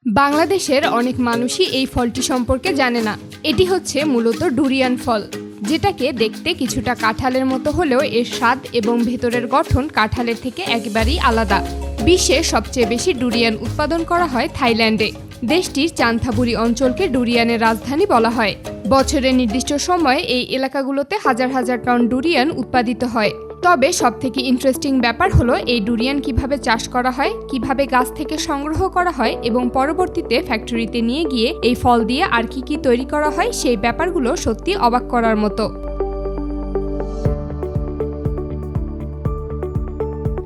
বাংলাদেশের অনেক মানুষই এই ফলটি সম্পর্কে জানে না। এটি হচ্ছে মূলত ডুরিয়ান ফল, যেটাকে দেখতে কিছুটা কাঁঠালের মতো হলেও এর স্বাদ এবং ভেতরের গঠন কাঁঠালের থেকে একেবারেই আলাদা। বিশ্বে সবচেয়ে বেশি ডুরিয়ান উৎপাদন করা হয় থাইল্যান্ডে। দেশটির চান্থাবুরি অঞ্চলকে ডুরিয়ানের রাজধানী বলা হয়। বছরের নির্দিষ্ট সময়ে এই এলাকাগুলোতে হাজার হাজার টন ডুরিয়ান উৎপাদিত হয়। তবে সবথেকে ইন্টারেস্টিং ব্যাপার হলো এই ডুরিয়ান কিভাবে চাষ করা হয়, কিভাবে গাছ থেকে সংগ্রহ করা হয় এবং পরবর্তীতে ফ্যাক্টরিতে নিয়ে গিয়ে এই ফল দিয়ে আর কি তৈরি করা হয়, সেই ব্যাপারগুলো সত্যি অবাক করার মতো।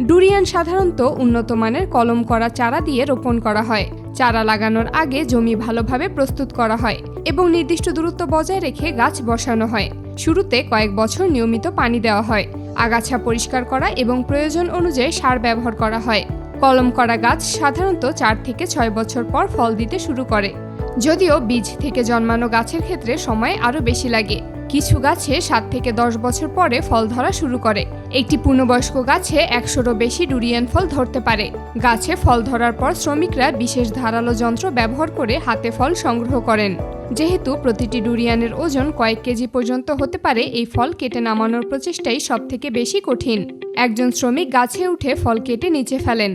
ডুরিয়ান সাধারণত উন্নত মানের কলম করা চারা দিয়ে রোপণ করা হয়। চারা লাগানোর আগে জমি ভালোভাবে প্রস্তুত করা হয় এবং নির্দিষ্ট দূরত্ব বজায় রেখে গাছ বসানো হয়। শুরুতে কয়েক বছর নিয়মিত পানি দেওয়া হয়, আগাছা পরিষ্কার করা এবং প্রয়োজন অনুযায়ী সার ব্যবহার করা হয়। কলম করা গাছ সাধারণত 4 থেকে 6 বছর পর ফল দিতে শুরু করে, যদিও বীজ থেকে জন্মানো গাছের ক্ষেত্রে সময় আরও বেশি লাগে। কিছু গাছে 7 থেকে 10 বছর পরে ফল ধরা শুরু করে। একটি পূর্ণবয়স্ক গাছে 100রও বেশি ডুরিয়ান ফল ধরতে পারে। গাছে ফল ধরার পর শ্রমিকরা বিশেষ ধারালো যন্ত্র ব্যবহার করে হাতে ফল সংগ্রহ করেন। যেহেতু প্রতিটি ডুরিয়ানের ওজন কয়েক কেজি পর্যন্ত হতে পারে, এই ফল কেটে নামানোর প্রচেষ্টাই সবথেকে বেশি কঠিন। একজন শ্রমিক গাছে উঠে ফল কেটে নিচে ফেলেন।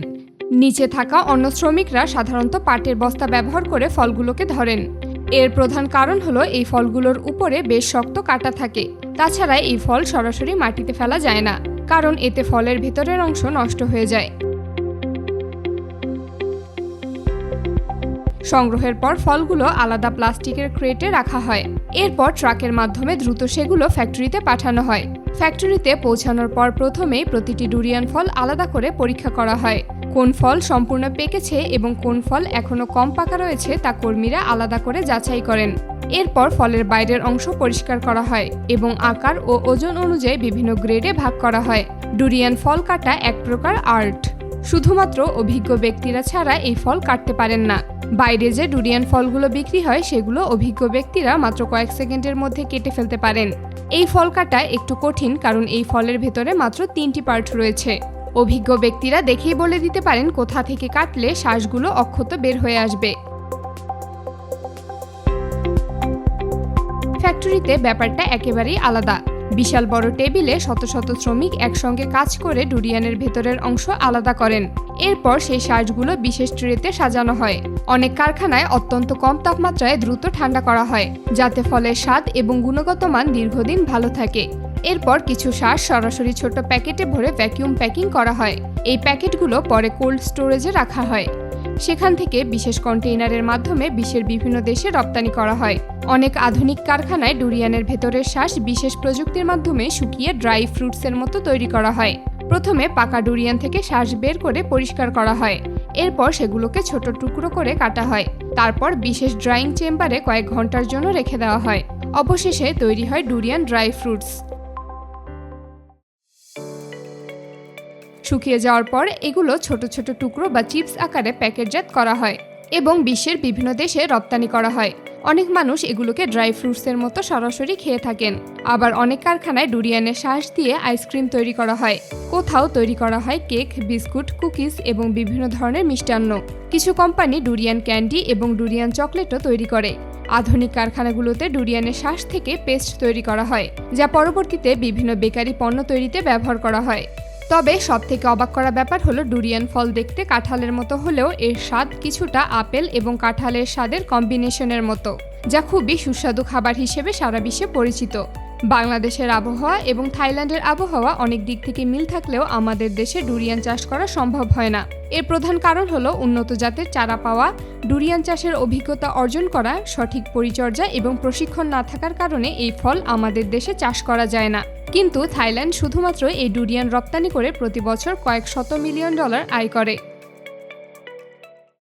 নিচে থাকা অন্য শ্রমিকরা সাধারণত পাটের বস্তা ব্যবহার করে ফলগুলোকে ধরেন। এর প্রধান কারণ হলো এই ফলগুলোর উপরে বেশ শক্ত কাঁটা থাকে। তাছাড়া এই ফল সরাসরি মাটিতে ফেলা যায় না, কারণ এতে ফলের ভেতরের অংশ নষ্ট হয়ে যায়। সংগ্রহের পর ফলগুলো আলাদা প্লাস্টিকের ক্রেটে রাখা হয়। এরপর ট্রাকের মাধ্যমে দ্রুত সেগুলো ফ্যাক্টরিতে পাঠানো হয়। ফ্যাক্টরিতে পৌঁছানোর পর প্রথমেই প্রতিটি ডুরিয়ান ফল আলাদা করে পরীক্ষা করা হয়। কোন ফল সম্পূর্ণ পেকেছে এবং কোন ফল এখনো কম পাকা রয়েছে তা কর্মীরা আলাদা করে যাচাই করেন। এরপর ফলের বাইরের অংশ পরিষ্কার করা হয় এবং আকার ও ওজন অনুযায়ী বিভিন্ন গ্রেডে ভাগ করা হয়। ডুরিয়ান ফল কাটা এক প্রকার আর্ট। শুধুমাত্র অভিজ্ঞ ব্যক্তিরা ছাড়া এই ফল কাটতে পারেন না। বাইরে যে ডুরিয়ান ফলগুলো বিক্রি হয় সেগুলো অভিজ্ঞ ব্যক্তিরা মাত্র কয়েক সেকেন্ডের মধ্যে কেটে ফেলতে পারেন। এই ফল কাটা একটু কঠিন, কারণ এই ফলের ভেতরে মাত্র 3টি পার্ট রয়েছে। অভিজ্ঞ ব্যক্তিরা দেখেই বলে দিতে পারেন কোথা থেকে কাটলে শ্বাসগুলো অক্ষত বের হয়ে আসবে। ফ্যাক্টরিতে ব্যাপারটা একেবারেই আলাদা। বিশাল বড় টেবিলে শত শত শ্রমিক একসঙ্গে কাজ করে ডুরিয়ানের ভেতরের অংশ আলাদা করেন। এরপর সেই শ্বাসগুলো বিশেষ ট্রেতে সাজানো হয়। অনেক কারখানায় অত্যন্ত কম তাপমাত্রায় দ্রুত ঠান্ডা করা হয়, যাতে ফলের স্বাদ এবং গুণগত মান দীর্ঘদিন ভালো থাকে। এরপর কিছু শ্বাস সরাসরি ছোট প্যাকেটে ভরে ভ্যাকুয়াম প্যাকিং করা হয়। এই প্যাকেটগুলো পরে কোল্ড স্টোরেজে রাখা হয়। সেখান থেকে বিশেষ কন্টেইনারের মাধ্যমে বিশ্বের বিভিন্ন দেশে রপ্তানি করা হয়। অনেক আধুনিক কারখানায় ডুরিয়ানের ভেতরের শ্বাস বিশেষ প্রযুক্তির মাধ্যমে শুকিয়ে ড্রাই ফ্রুটসের মতো তৈরি করা হয়। প্রথমে পাকা ডুরিয়ান থেকে শ্বাস বের করে পরিষ্কার করা হয়। এরপর সেগুলোকে ছোট টুকরো করে কাটা হয়। তারপর বিশেষ ড্রাইং চেম্বারে কয়েক ঘন্টার জন্য রেখে দেওয়া হয়। অবশেষে তৈরি হয় ডুরিয়ান ড্রাই ফ্রুটস। শুকিয়ে যাওয়ার পর এগুলো ছোট ছোট টুকরো বা চিপস আকারে প্যাকেটজাত করা হয় এবং বিশ্বের বিভিন্ন দেশে রপ্তানি করা হয়। অনেক মানুষ এগুলোকে ড্রাই ফ্রুটসের মতো সরাসরি খেয়ে থাকেন। আবার অনেক কারখানায় ডুরিয়ানের শ্বাস দিয়ে আইসক্রিম তৈরি করা হয়। কোথাও তৈরি করা হয় কেক, বিস্কুট, কুকিজ এবং বিভিন্ন ধরনের মিষ্টান্ন। কিছু কোম্পানি ডুরিয়ান ক্যান্ডি এবং ডুরিয়ান চকলেটও তৈরি করে। আধুনিক কারখানাগুলোতে ডুরিয়ানের শ্বাস থেকে পেস্ট তৈরি করা হয়, যা পরবর্তীতে বিভিন্ন বেকারি পণ্য তৈরিতে ব্যবহার করা হয়। তবে সবথেকে অবাক করা ব্যাপার হলো ডুরিয়ান ফল দেখতে কাঁঠালের মতো হলেও এর স্বাদ কিছুটা আপেল এবং কাঁঠালের স্বাদের কম্বিনেশনের মতো, যা খুবই সুস্বাদু খাবার হিসেবে সারা বিশ্বে পরিচিত। বাংলাদেশের আবহাওয়া এবং থাইল্যান্ডের আবহাওয়া অনেক দিক থেকে মিল থাকলেও আমাদের দেশে ডুরিয়ান চাষ করা সম্ভব হয় না। এর প্রধান কারণ হলো উন্নত জাতের চারা পাওয়া, ডুরিয়ান চাষের অভিজ্ঞতা অর্জন করা, সঠিক পরিচর্যা এবং প্রশিক্ষণ না থাকার কারণে এই ফল আমাদের দেশে চাষ করা যায় না। কিন্তু থাইল্যান্ড শুধুমাত্র এই ডুরিয়ান রপ্তানি করে প্রতি বছর কয়েক শত মিলিয়ন ডলার আয় করে।